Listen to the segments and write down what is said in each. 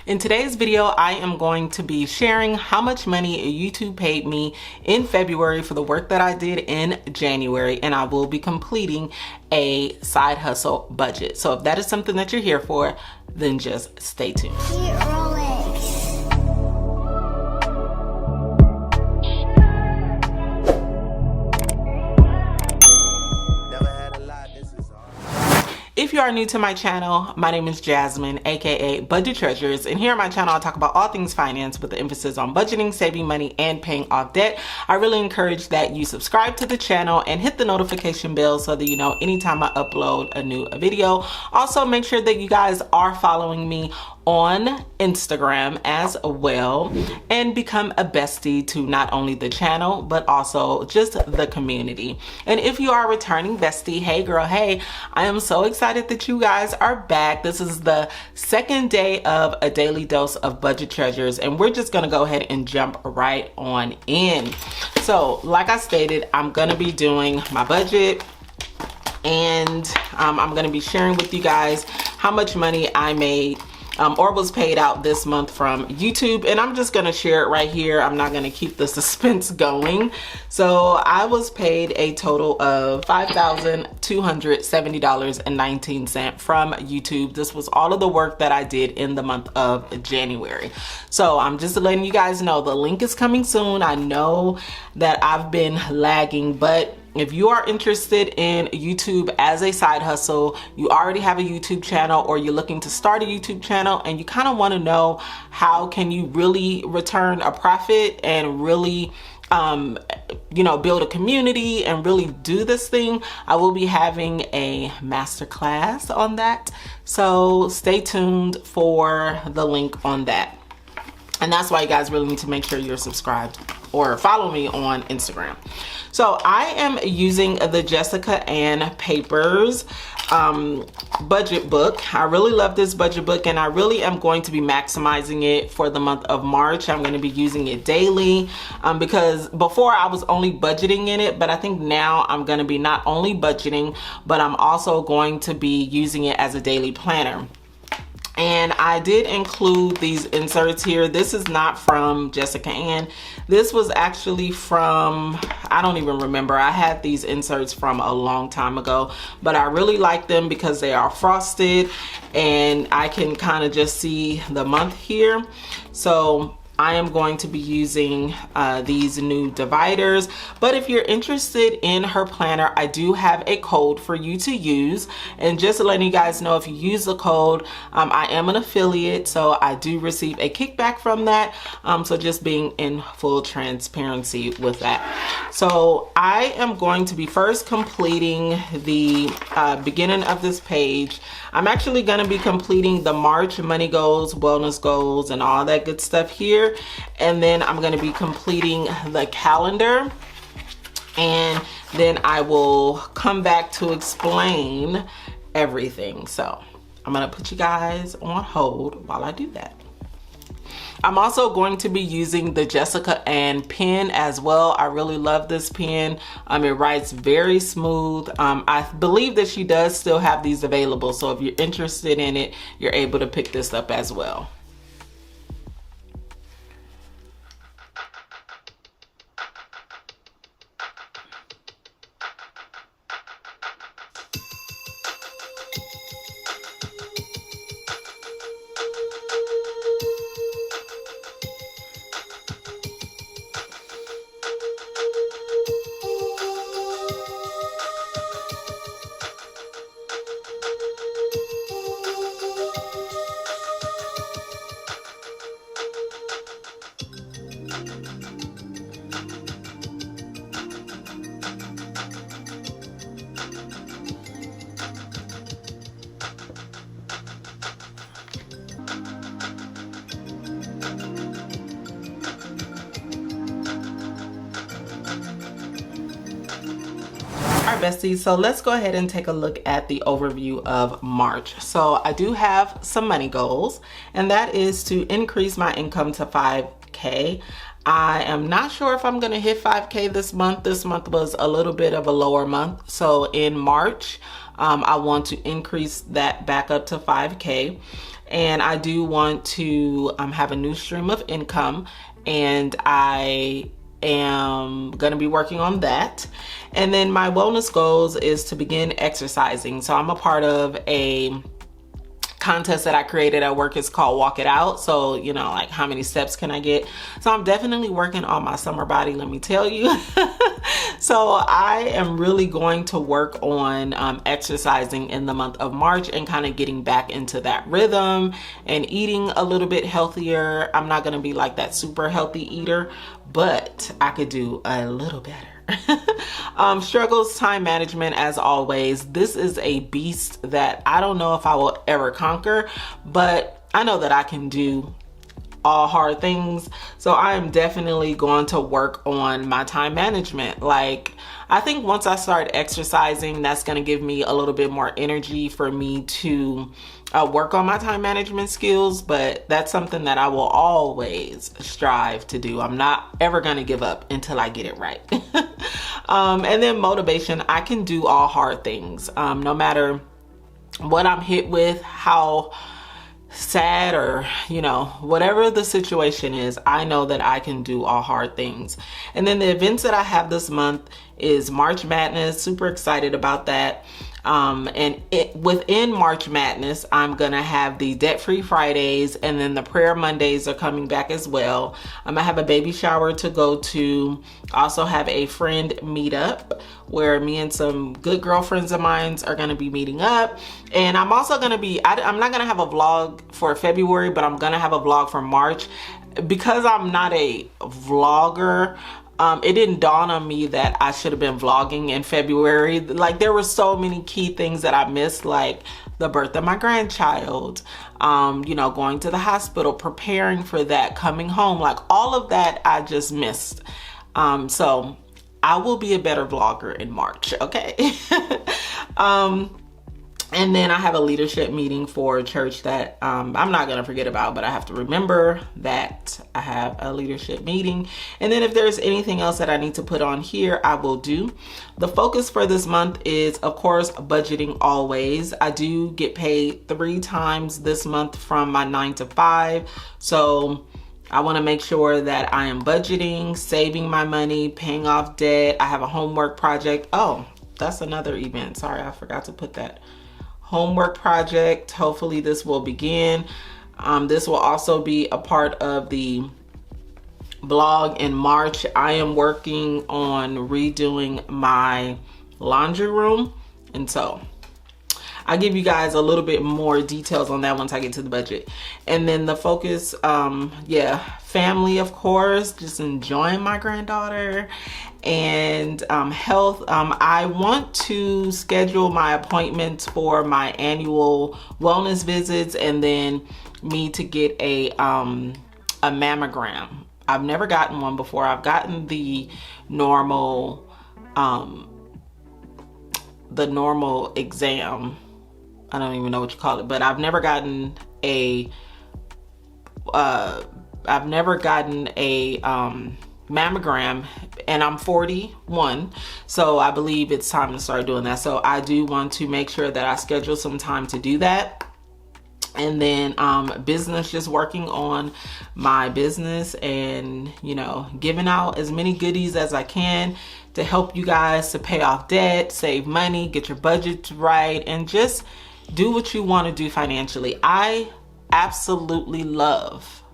In today's video, I am going to be sharing how much money YouTube paid me in February for the work that I did in January, and I will be completing a side hustle budget. So if that is something that you're here for, then just stay tuned. If you are new to my channel, my name is Jasmine, aka Budget Treasures, and here on my channel I talk about all things finance with the emphasis on budgeting, saving money, and paying off debt. I really encourage that you subscribe to the channel and hit the notification bell so that you know anytime I upload a new video. Also, make sure that you guys are following me on Instagram as well and become a bestie to not only the channel but also just the community. And if you are a returning bestie, hey girl, hey, I am so excited that you guys are back. This is the second day of a daily dose of Budget Treasures, and we're just gonna go ahead and jump right on in. So like I stated, I'm gonna be doing my budget, and I'm gonna be sharing with you guys how much money I made or was paid out this month from YouTube, and I'm just gonna share it right here. I'm not gonna keep the suspense going. So I was paid a total of $5,270.19 from YouTube. This was all of the work that I did in the month of January. So I'm just letting you guys know the link is coming soon. I know that I've been lagging, but if you are interested in YouTube as a side hustle, you already have a YouTube channel, or you're looking to start a YouTube channel and you kind of want to know how can you really return a profit and really build a community and really do this thing, I will be having a masterclass on that. So stay tuned for the link on that. And that's why you guys really need to make sure you're subscribed or follow me on Instagram. So I am using the Jessica Ann Papers budget book. I really love this budget book, and I really am going to be maximizing it for the month of March. I'm going to be using it daily because before I was only budgeting in it, but I think now I'm going to be not only budgeting, but I'm also going to be using it as a daily planner. And I did include these inserts here. This is not from Jessica Ann. This was actually from, I don't even remember. I had these inserts from a long time ago, but I really like them because they are frosted and I can kind of just see the month here. So I am going to be using these new dividers, but if you're interested in her planner, I do have a code for you to use. And just letting you guys know, if you use the code, I am an affiliate, so I do receive a kickback from that. So just being in full transparency with that. So I am going to be first completing the beginning of this page. I'm actually going to be completing the March money goals, wellness goals, and all that good stuff here. And then I'm going to be completing the calendar, and then I will come back to explain everything. So I'm going to put you guys on hold while I do that. I'm also going to be using the Jessica Ann pen as well. I really love this pen. It writes very smooth. I believe that she does still have these available, so if you're interested in it, you're able to pick this up as well. All right, besties, so let's go ahead and take a look at the overview of March. So I do have some money goals, and that is to increase my income to 5K. I am not sure if I'm gonna hit 5K this month. This month was a little bit of a lower month. So in March, I want to increase that back up to 5K. and I do want to have a new stream of income, and I am going to be working on that. And then my wellness goals is to begin exercising. So I'm a part of a contest that I created at work. Is called Walk It Out. So, you know, like how many steps can I get? So I'm definitely working on my summer body, let me tell you. So I am really going to work on exercising in the month of March and kind of getting back into that rhythm and eating a little bit healthier. I'm not going to be like that super healthy eater, but I could do a little better. Struggles, time management, as always. This is a beast that I don't know if I will ever conquer, but I know that I can do all hard things. So I am definitely going to work on my time management. Like, I think once I start exercising, that's going to give me a little bit more energy for me to work on my time management skills, but that's something that I will always strive to do. I'm not ever going to give up until I get it right. And then motivation. I can do all hard things. No matter what I'm hit with, how sad or, you know, whatever the situation is, I know that I can do all hard things. And then the events that I have this month is March Madness. Super excited about that. And within March Madness, I'm gonna have the Debt-Free Fridays, and then the Prayer Mondays are coming back as well. I'm gonna have a baby shower to go to. Also have a friend meetup where me and some good girlfriends of mine are gonna be meeting up. And I'm also gonna be, I'm not gonna have a vlog for February, but I'm gonna have a vlog for March. Because I'm not a vlogger, it didn't dawn on me that I should have been vlogging in February. Like, there were so many key things that I missed, like the birth of my grandchild, you know, going to the hospital, preparing for that, coming home, like all of that I just missed. So I will be a better vlogger in March, okay? And then I have a leadership meeting for church that I'm not going to forget about, but I have to remember that I have a leadership meeting. And then if there's anything else that I need to put on here, I will do. The focus for this month is, of course, budgeting always. I do get paid 3 times this month from my 9 to 5. So I want to make sure that I am budgeting, saving my money, paying off debt. I have a homework project. Oh, that's another event. Sorry, I forgot to put that. Homework project. Hopefully this will begin. This will also be a part of the blog in March. I am working on redoing my laundry room, and so I'll give you guys a little bit more details on that once I get to the budget. And then the focus, family, of course, just enjoying my granddaughter, and health. I want to schedule my appointments for my annual wellness visits, and then me to get a mammogram. I've never gotten one before. I've gotten the normal exam. I don't even know what you call it, but I've never gotten a mammogram, and I'm 41, so I believe it's time to start doing that. So I do want to make sure that I schedule some time to do that. And then business, just working on my business and, you know, giving out as many goodies as I can to help you guys to pay off debt, save money, get your budget right, and just do what you want to do financially. I absolutely love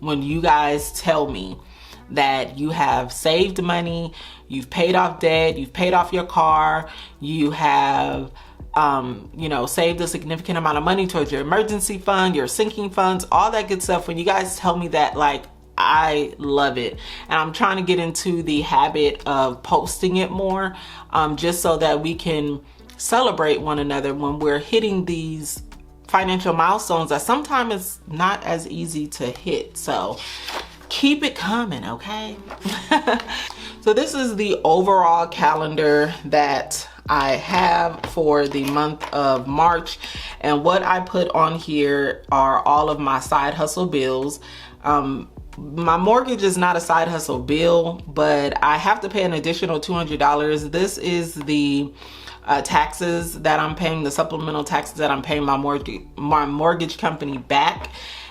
when you guys tell me that you have saved money, you've paid off debt, you've paid off your car, you have saved a significant amount of money towards your emergency fund, your sinking funds, all that good stuff. When you guys tell me that, like, I love it. And I'm trying to get into the habit of posting it more, just so that we can celebrate one another when we're hitting these financial milestones that sometimes it's not as easy to hit. So keep it coming, okay? So this is the overall calendar that I have for the month of March, and what I put on here are all of my side hustle bills. My mortgage is not a side hustle bill, but I have to pay an additional $200. This is the taxes that I'm paying, the supplemental taxes that I'm paying my mortgage company back.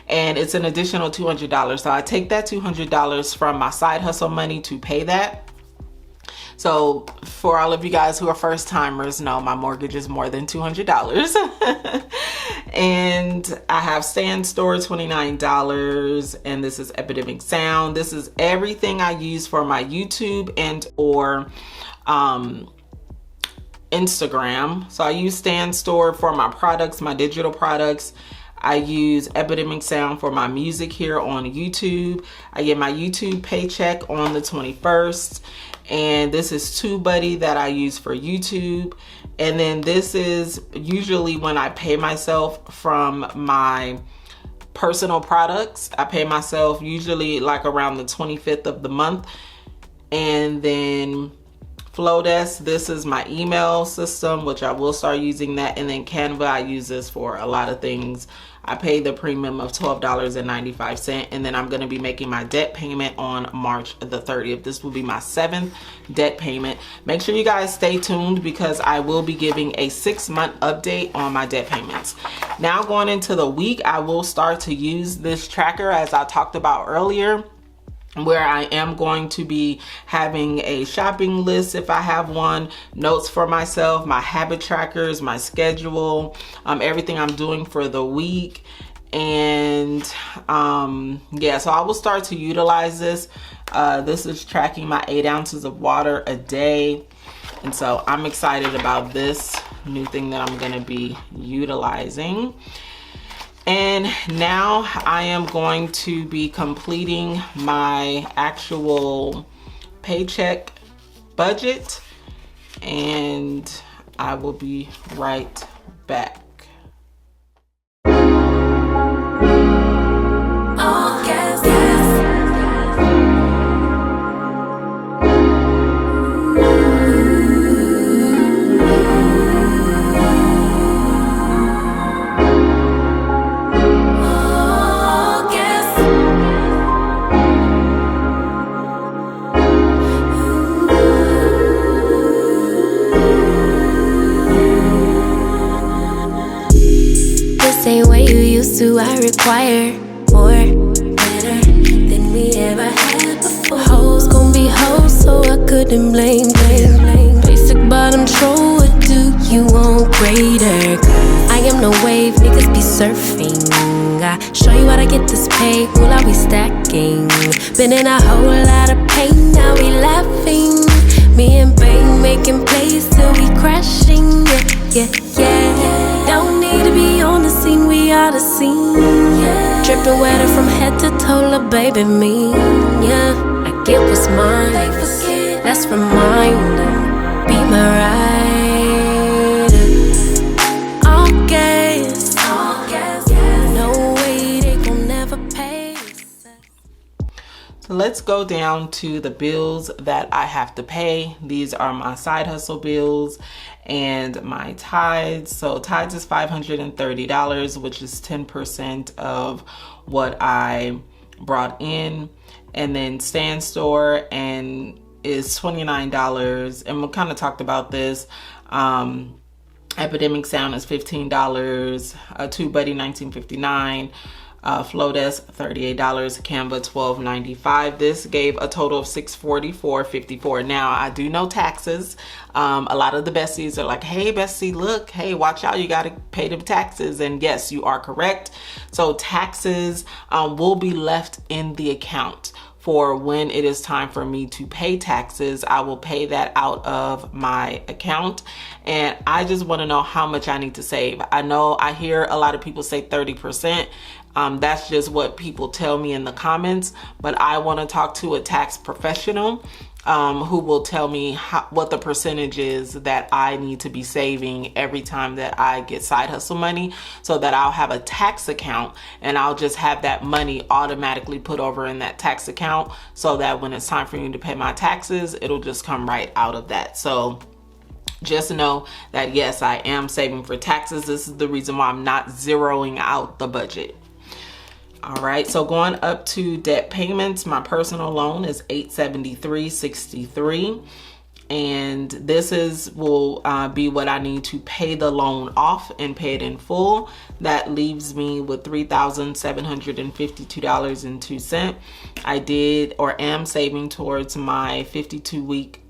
And it's an additional $200. So I take that $200 from my side hustle money to pay that. So for all of you guys who are first timers, know my mortgage is more than $200. And I have Stand Store, $29. And this is Epidemic Sound. This is everything I use for my YouTube and or Instagram. So I use Stand Store for my products, my digital products. I use Epidemic Sound for my music here on YouTube. I get my YouTube paycheck on the 21st. And this is TubeBuddy that I use for YouTube. And then this is usually when I pay myself from my personal products. I pay myself usually like around the 25th of the month. And then Flowdesk, this is my email system, which I will start using that. And then Canva, I use this for a lot of things. I pay the premium of $12.95, and then I'm going to be making my debt payment on March the 30th. This will be my 7th debt payment. Make sure you guys stay tuned because I will be giving a 6-month update on my debt payments. Now going into the week, I will start to use this tracker as I talked about earlier, where I am going to be having a shopping list if I have one, notes for myself, my habit trackers, my schedule, everything I'm doing for the week. And yeah, so I will start to utilize this. This is tracking my 8 ounces of water a day. And so I'm excited about this new thing that I'm going to be utilizing. And now I am going to be completing my actual paycheck budget, and I will be right back. So I require more, better than we ever had before. Hoes gon' be hoes, so I couldn't blame. Basic bottom troll, what do you want greater? I am no wave, niggas be surfing. I show you how to get this pay, will I be stacking? Been in a whole lot of pain, now we laughing. Me and Bang making plays till we crashing. Yeah. Don't need to be on the scene, we are the scene. Dripping wetter from head to toe, lil' baby me. Yeah, I get what's mine. Let's remind them, be my rider. All gas, no way they gon' never pay. So let's go down to the bills that I have to pay. These are my side hustle bills and my tithes. So tithes is $530, which is 10% of what I brought in. And then Stand Store and is $29. And we kind of talked about this. Epidemic Sound is $15. TubeBuddy $19.59. Flowdesk $38, Canva $12.95. This gave a total of $644.54. Now I do know taxes. A lot of the besties are like, hey bestie, look, hey, watch out, you got to pay the taxes. And yes, you are correct. So taxes will be left in the account for when it is time for me to pay taxes. I will pay that out of my account. And I just want to know how much I need to save. I know I hear a lot of people say 30%. That's just what people tell me in the comments, but I want to talk to a tax professional who will tell me what the percentage is that I need to be saving every time that I get side hustle money, so that I'll have a tax account and I'll just have that money automatically put over in that tax account, so that when it's time for you to pay my taxes, it'll just come right out of that. So just know that yes, I am saving for taxes. This is the reason why I'm not zeroing out the budget. All right, so going up to debt payments, my personal loan is $873.63. and this will be what I need to pay the loan off and pay it in full. That leaves me with $3,752.02. I did or am saving towards my 52-week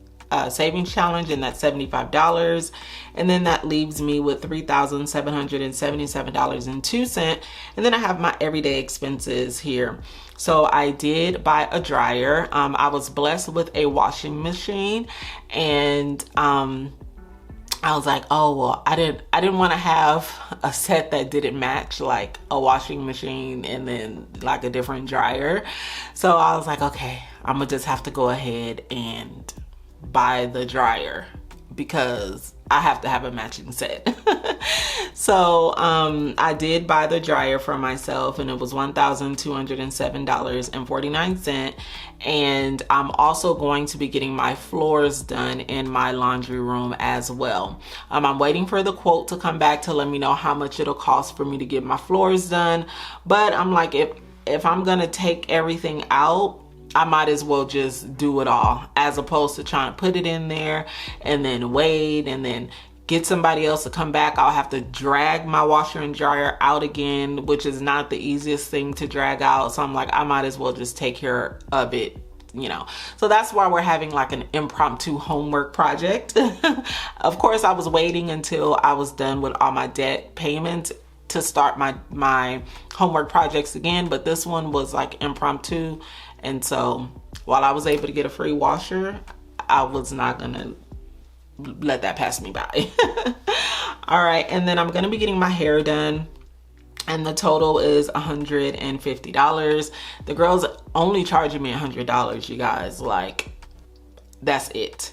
savings challenge, and that's $75. And then that leaves me with $3,777.02. And then I have my everyday expenses here. So I did buy a dryer. I was blessed with a washing machine, and I was like, oh well, I didn't want to have a set that didn't match, like a washing machine and then like a different dryer. So I was like, okay, I'm gonna just have to go ahead and buy the dryer because I have to have a matching set. So I did buy the dryer for myself, and it was $1,207.49. And I'm also going to be getting my floors done in my laundry room as well. I'm waiting for the quote to come back to let me know how much it'll cost for me to get my floors done. But I'm like, if I'm gonna take everything out, I might as well just do it all, as opposed to trying to put it in there and then wait and then get somebody else to come back. I'll have to drag my washer and dryer out again, which is not the easiest thing to drag out. So I'm like, I might as well just take care of it, you know. So that's why we're having like an impromptu homework project. Of course, I was waiting until I was done with all my debt payments to start my homework projects again, but this one was like impromptu. And so while I was able to get a free washer, I was not gonna let that pass me by. All right, and then I'm gonna be getting my hair done, and the total is $150. The girl's only charging me $100, you guys. Like, that's it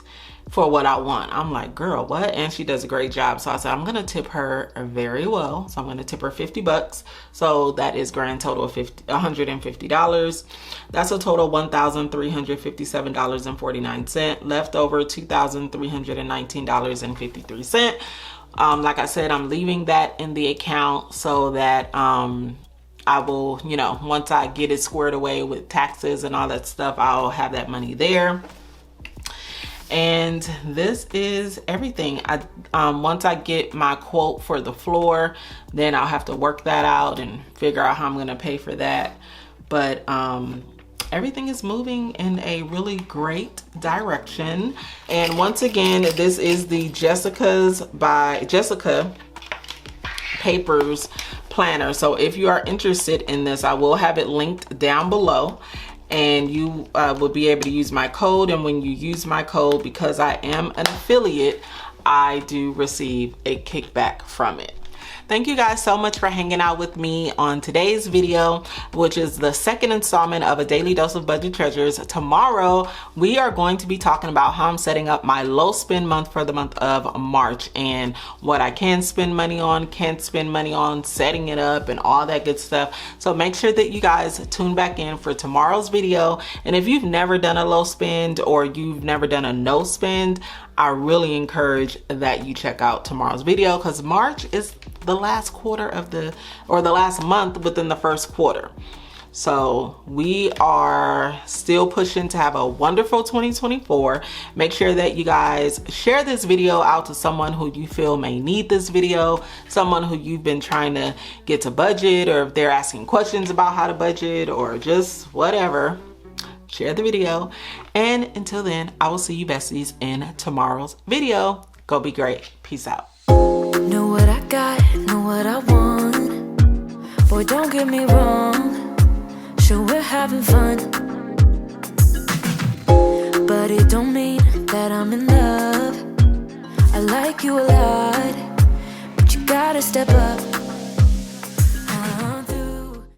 for what I want. I'm like, girl, what? And she does a great job. So I said, I'm gonna tip her very well. So I'm gonna tip her $50. So that is grand total of $150. That's a total $1,357.49. Left over $2,319.53. Like I said, I'm leaving that in the account so that I will, you know, once I get it squared away with taxes and all that stuff, I'll have that money there. And this is everything. Once I get my quote for the floor, then I'll have to work that out and figure out how I'm gonna pay for that. But everything is moving in a really great direction. And once again, this is the Jessica Papers planner. So if you are interested in this, I will have it linked down below. And you will be able to use my code. And when you use my code, because I am an affiliate, I do receive a kickback from it. Thank you guys so much for hanging out with me on today's video, which is the second installment of A Daily Dose of Budget Treasures. Tomorrow, we are going to be talking about how I'm setting up my low spend month for the month of March and what I can spend money on, can't spend money on, setting it up and all that good stuff. So make sure that you guys tune back in for tomorrow's video. And if you've never done a low spend or you've never done a no spend, I really encourage that you check out tomorrow's video, because March is the last quarter of the last month within the first quarter. So we are still pushing to have a wonderful 2024. Make sure that you guys share this video out to someone who you feel may need this video, someone who you've been trying to get to budget, or if they're asking questions about how to budget or just whatever. Share the video. And until then, I will see you besties in tomorrow's video. Go be great. Peace out. Know what I got, know what I want. Boy, don't get me wrong. Sure, we're having fun. But it don't mean that I'm in love. I like you a lot, but you gotta step up.